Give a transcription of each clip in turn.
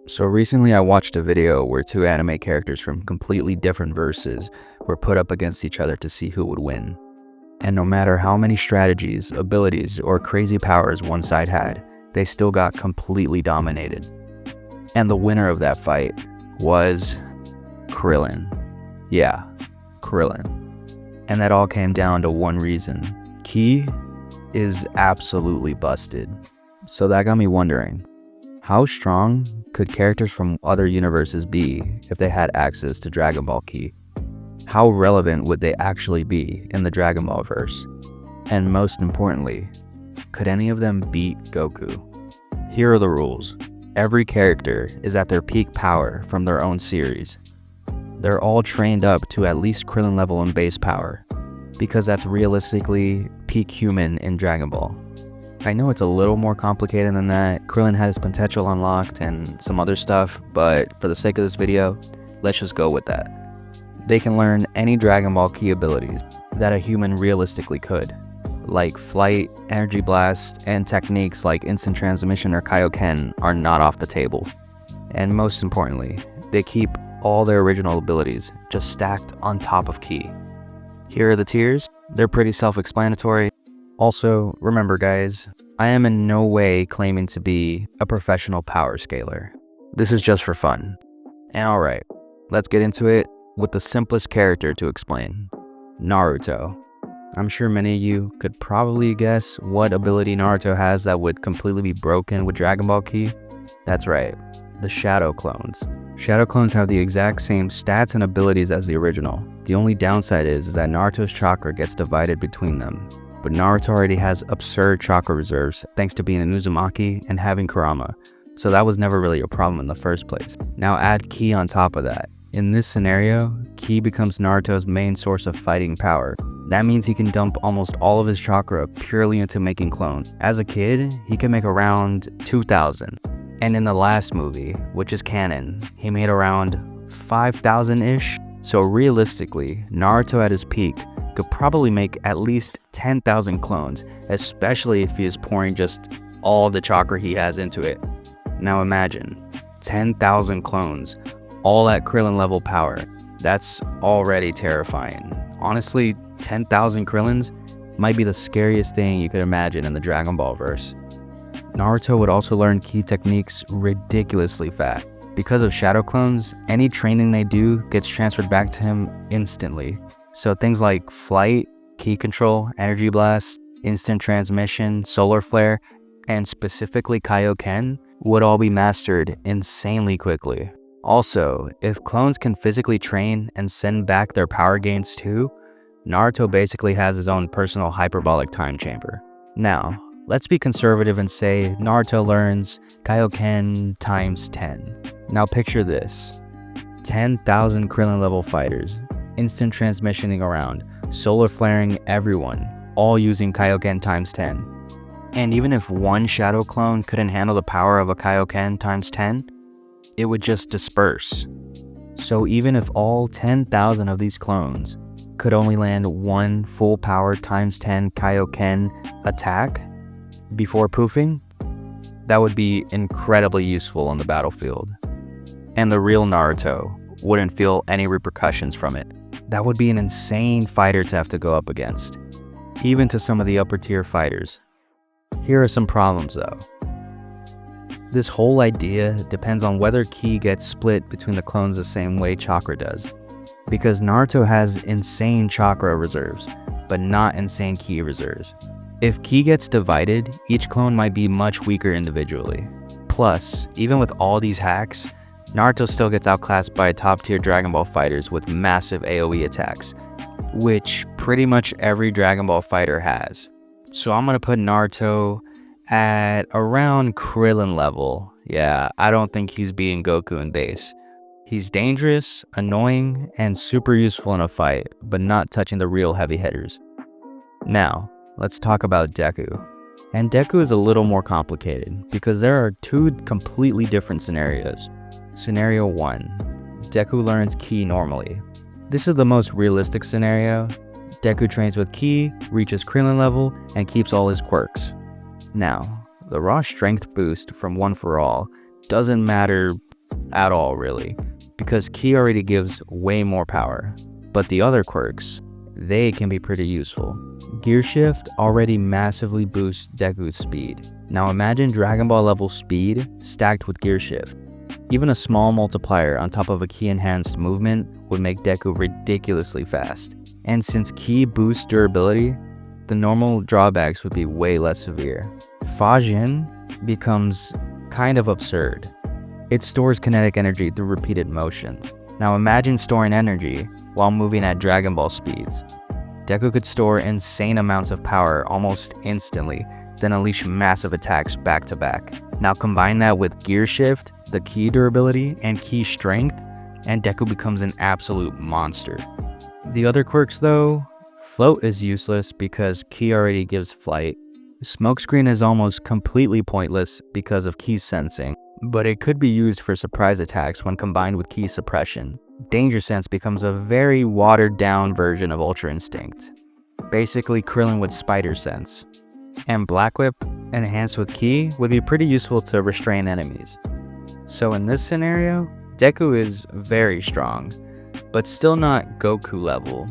So recently I watched a video where two anime characters from completely different verses were put up against each other to see who would win. And no matter how many strategies, abilities, or crazy powers one side had, they still got completely dominated. And the winner of that fight was Krillin. Yeah, Krillin. And that all came down to one reason. Ki is absolutely busted. So that got me wondering, how strong could characters from other universes be if they had access to Dragon Ball Ki? How relevant would they actually be in the Dragon Ball verse? And most importantly, could any of them beat Goku? Here are the rules. Every character is at their peak power from their own series. They're all trained up to at least Krillin level in base power, because that's realistically peak human in Dragon Ball. I know it's a little more complicated than that. Krillin had his potential unlocked and some other stuff, but for the sake of this video, let's just go with that. They can learn any Dragon Ball Ki abilities that a human realistically could, like flight, energy blast, and techniques like instant transmission or Kaioken are not off the table. And most importantly, they keep all their original abilities just stacked on top of Ki. Here are the tiers. They're pretty self-explanatory. Also, remember guys, I am in no way claiming to be a professional power scaler. This is just for fun. And alright, let's get into it with the simplest character to explain, Naruto. I'm sure many of you could probably guess what ability Naruto has that would completely be broken with Dragon Ball Ki. That's right, the Shadow Clones. Shadow Clones have the exact same stats and abilities as the original. The only downside is that Naruto's chakra gets divided between them. But Naruto already has absurd chakra reserves thanks to being an Uzumaki and having Kurama, so that was never really a problem in the first place. Now add Ki on top of that. In this scenario, Ki becomes Naruto's main source of fighting power. That means he can dump almost all of his chakra purely into making clones. As a kid, he can make around 2,000. And in the last movie, which is canon, he made around 5,000-ish. So realistically, Naruto at his peak could probably make at least 10,000 clones, especially if he is pouring just all the chakra he has into it. Now imagine, 10,000 clones, all at Krillin level power. That's already terrifying. Honestly, 10,000 Krillins might be the scariest thing you could imagine in the Dragon Ball verse. Naruto would also learn Ki techniques ridiculously fast. Because of Shadow Clones, any training they do gets transferred back to him instantly. So things like flight, Ki control, energy blast, instant transmission, solar flare, and specifically Kaioken would all be mastered insanely quickly. Also, if clones can physically train and send back their power gains too, Naruto basically has his own personal hyperbolic time chamber. Now, let's be conservative and say Naruto learns Kaioken times 10. Now picture this, 10,000 Krillin level fighters, instant transmissioning around, solar flaring everyone, all using Kaioken times 10. And even if one Shadow Clone couldn't handle the power of a Kaioken times 10, it would just disperse. So even if all 10,000 of these clones could only land one full power times 10 Kaioken attack before poofing, that would be incredibly useful on the battlefield. And the real Naruto wouldn't feel any repercussions from it. That would be an insane fighter to have to go up against, even to some of the upper tier fighters. Here are some problems though. This whole idea depends on whether Ki gets split between the clones the same way chakra does. Because Naruto has insane chakra reserves, but not insane Ki reserves. If Ki gets divided, each clone might be much weaker individually. Plus, even with all these hacks, Naruto still gets outclassed by top tier Dragon Ball fighters with massive AoE attacks, which pretty much every Dragon Ball fighter has. So I'm gonna put Naruto at around Krillin level. Yeah, I don't think he's beating Goku in base. He's dangerous, annoying, and super useful in a fight, but not touching the real heavy hitters. Now, let's talk about Deku. And Deku is a little more complicated because there are two completely different scenarios. Scenario 1, Deku learns Ki normally. This is the most realistic scenario. Deku trains with Ki, reaches Krillin level, and keeps all his quirks. Now, the raw strength boost from One For All doesn't matter at all really, because Ki already gives way more power. But the other quirks, they can be pretty useful. Gear Shift already massively boosts Deku's speed. Now imagine Dragon Ball level speed stacked with Gear Shift. Even a small multiplier on top of a Ki enhanced movement would make Deku ridiculously fast. And since Ki boosts durability, the normal drawbacks would be way less severe. Fajin becomes kind of absurd. It stores kinetic energy through repeated motions. Now imagine storing energy while moving at Dragon Ball speeds. Deku could store insane amounts of power almost instantly, then unleash massive attacks back to back. Now combine that with Gear Shift, the Ki durability, and Ki strength, and Deku becomes an absolute monster. The other quirks though, Float is useless because Ki already gives flight. Smokescreen is almost completely pointless because of Ki sensing, but it could be used for surprise attacks when combined with Ki suppression. Danger Sense becomes a very watered down version of Ultra Instinct, basically Krillin with Spider Sense. And Black Whip, enhanced with Ki, would be pretty useful to restrain enemies. So in this scenario, Deku is very strong, but still not Goku level.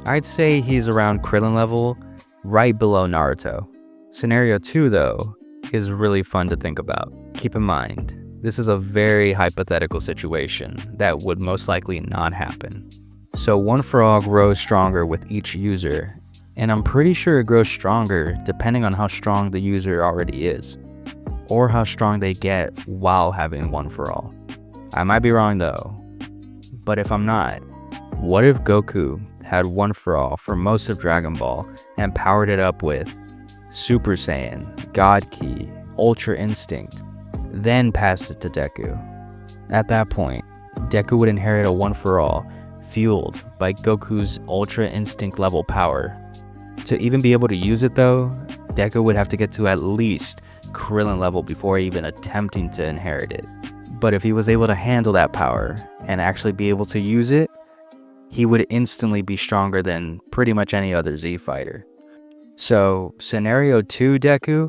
I'd say he's around Krillin level, right below Naruto. Scenario 2 though, is really fun to think about. Keep in mind, this is a very hypothetical situation that would most likely not happen. So One For All grows stronger with each user, and I'm pretty sure it grows stronger depending on how strong the user already is, or how strong they get while having One For All. I might be wrong though, but if I'm not, what if Goku had One For All for most of Dragon Ball and powered it up with Super Saiyan, God Ki, Ultra Instinct, then passed it to Deku? At that point, Deku would inherit a One For All fueled by Goku's Ultra Instinct level power. To even be able to use it though, Deku would have to get to at least Krillin level before even attempting to inherit it. But if he was able to handle that power and actually be able to use it, he would instantly be stronger than pretty much any other Z fighter. So scenario 2 Deku,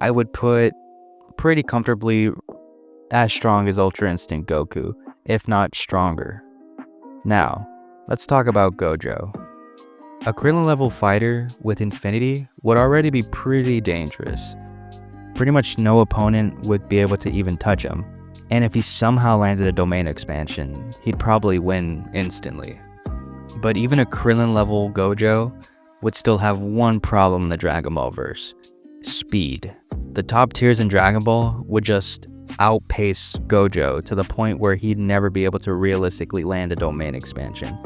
I would put pretty comfortably as strong as Ultra Instinct Goku, if not stronger. Now, let's talk about Gojo. A Krillin level fighter with Infinity would already be pretty dangerous. Pretty much no opponent would be able to even touch him. And if he somehow landed a domain expansion, he'd probably win instantly. But even a Krillin level Gojo would still have one problem in the Dragon Ball verse: speed. The top tiers in Dragon Ball would just outpace Gojo to the point where he'd never be able to realistically land a domain expansion.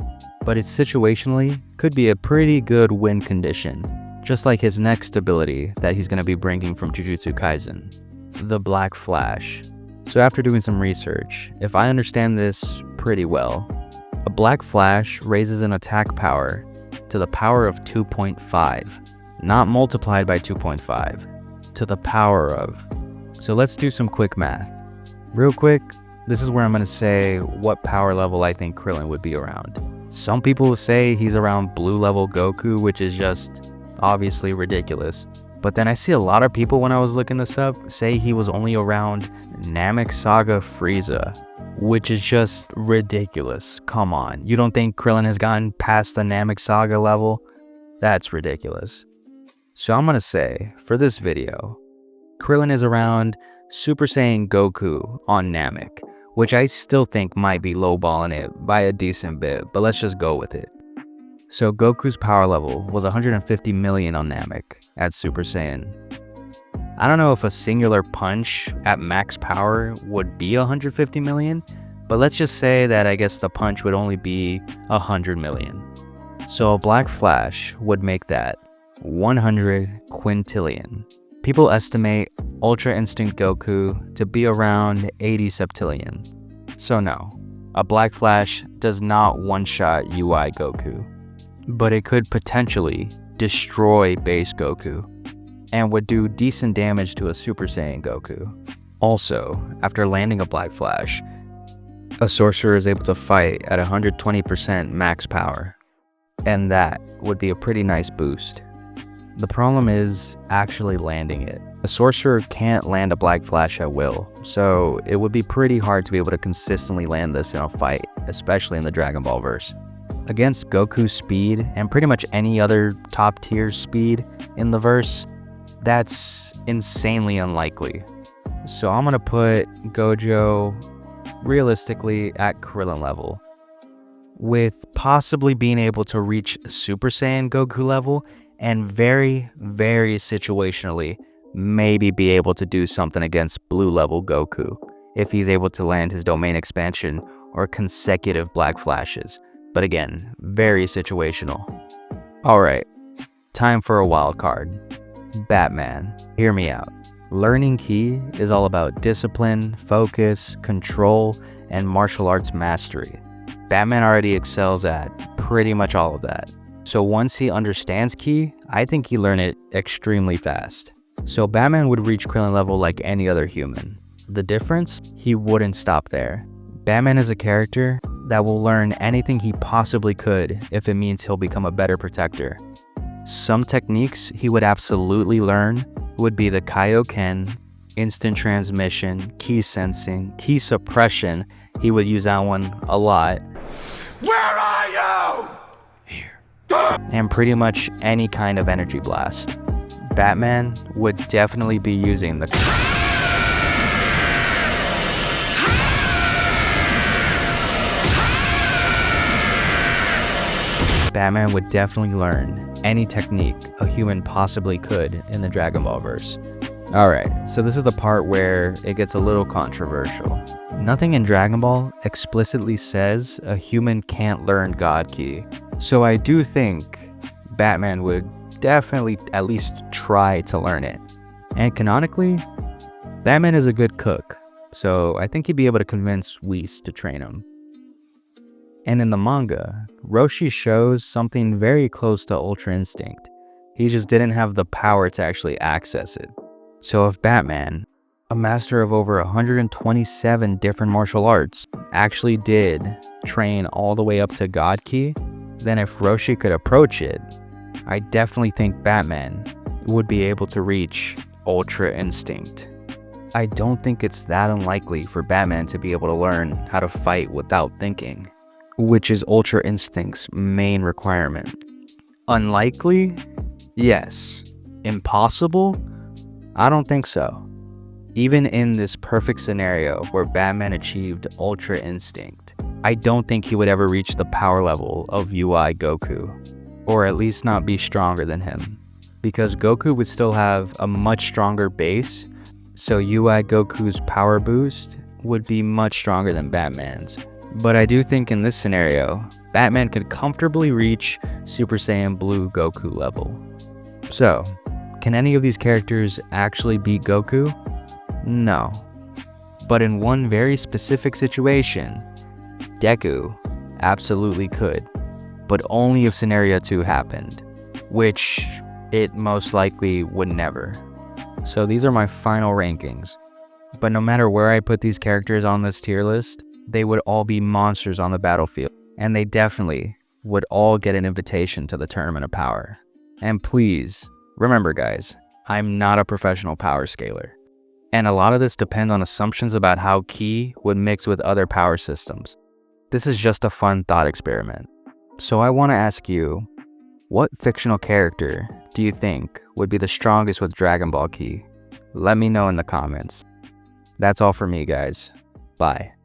But it situationally could be a pretty good win condition, just like his next ability that he's going to be bringing from Jujutsu Kaisen, the Black Flash. So after doing some research, if I understand this pretty well, a Black Flash raises an attack power to the power of 2.5, not multiplied by 2.5, to the power of. So let's do some quick math. Real quick, this is where I'm going to say what power level I think Krillin would be around. Some people will say he's around blue level Goku, which is just obviously ridiculous. But then I see a lot of people when I was looking this up say he was only around Namek Saga Frieza, which is just ridiculous. Come on, you don't think Krillin has gotten past the Namek Saga level? That's ridiculous. So I'm gonna say, for this video, Krillin is around Super Saiyan Goku on Namek, which I still think might be lowballing it by a decent bit, but let's just go with it. So Goku's power level was 150 million on Namek at Super Saiyan. I don't know if a singular punch at max power would be 150 million, but let's just say that I guess the punch would only be 100 million. So a Black Flash would make that 100 quintillion. People estimate Ultra Instinct Goku to be around 80 septillion. So no, a Black Flash does not one-shot UI Goku, but it could potentially destroy base Goku and would do decent damage to a Super Saiyan Goku. Also, after landing a Black Flash, a sorcerer is able to fight at 120% max power, and that would be a pretty nice boost. The problem is actually landing it, A sorcerer can't land a black flash at will, so it would be pretty hard to be able to consistently land this in a fight, especially in the Dragon Ball verse. Against Goku's speed, and pretty much any other top tier speed in the verse, that's insanely unlikely. So I'm gonna put Gojo realistically at Krillin level, with possibly being able to reach Super Saiyan Goku level, and very, very situationally, maybe be able to do something against blue level Goku, if he's able to land his domain expansion or consecutive black flashes. But again, very situational. Alright, time for a wild card. Batman. Hear me out. Learning Ki is all about discipline, focus, control, and martial arts mastery. Batman already excels at pretty much all of that. So once he understands Ki, I think he learned it extremely fast. So Batman would reach Krillin level like any other human. The difference? He wouldn't stop there. Batman is a character that will learn anything he possibly could if it means he'll become a better protector. Some techniques he would absolutely learn would be the Kaioken, instant transmission, Ki sensing, Ki suppression. He would use that one a lot. Where are you? Here. And pretty much any kind of energy blast. Batman would definitely be using the Batman would definitely learn any technique a human possibly could in the Dragon Ball verse. Alright, so this is the part where it gets a little controversial. Nothing in Dragon Ball explicitly says a human can't learn God Ki. So I do think Batman would definitely at least try to learn it. And canonically, Batman is a good cook, so I think he'd be able to convince Whis to train him. And in the manga, Roshi shows something very close to Ultra Instinct. He just didn't have the power to actually access it. So if Batman, a master of over 127 different martial arts, actually did train all the way up to God Ki, then if Roshi could approach it, I definitely think Batman would be able to reach Ultra Instinct. I don't think it's that unlikely for Batman to be able to learn how to fight without thinking, which is Ultra Instinct's main requirement. Unlikely? Yes. Impossible? I don't think so. Even in this perfect scenario where Batman achieved Ultra Instinct, I don't think he would ever reach the power level of UI Goku, or at least not be stronger than him, because Goku would still have a much stronger base, so UI Goku's power boost would be much stronger than Batman's. But I do think in this scenario, Batman could comfortably reach Super Saiyan Blue Goku level. So, can any of these characters actually beat Goku? No. But in one very specific situation, Deku absolutely could, but only if Scenario 2 happened, which it most likely would never. So these are my final rankings. But no matter where I put these characters on this tier list, they would all be monsters on the battlefield, and they definitely would all get an invitation to the Tournament of Power. And please, remember guys, I'm not a professional power scaler. And a lot of this depends on assumptions about how Ki would mix with other power systems. This is just a fun thought experiment. So I want to ask you, what fictional character do you think would be the strongest with Dragon Ball Ki? Let me know in the comments. That's all for me guys. Bye.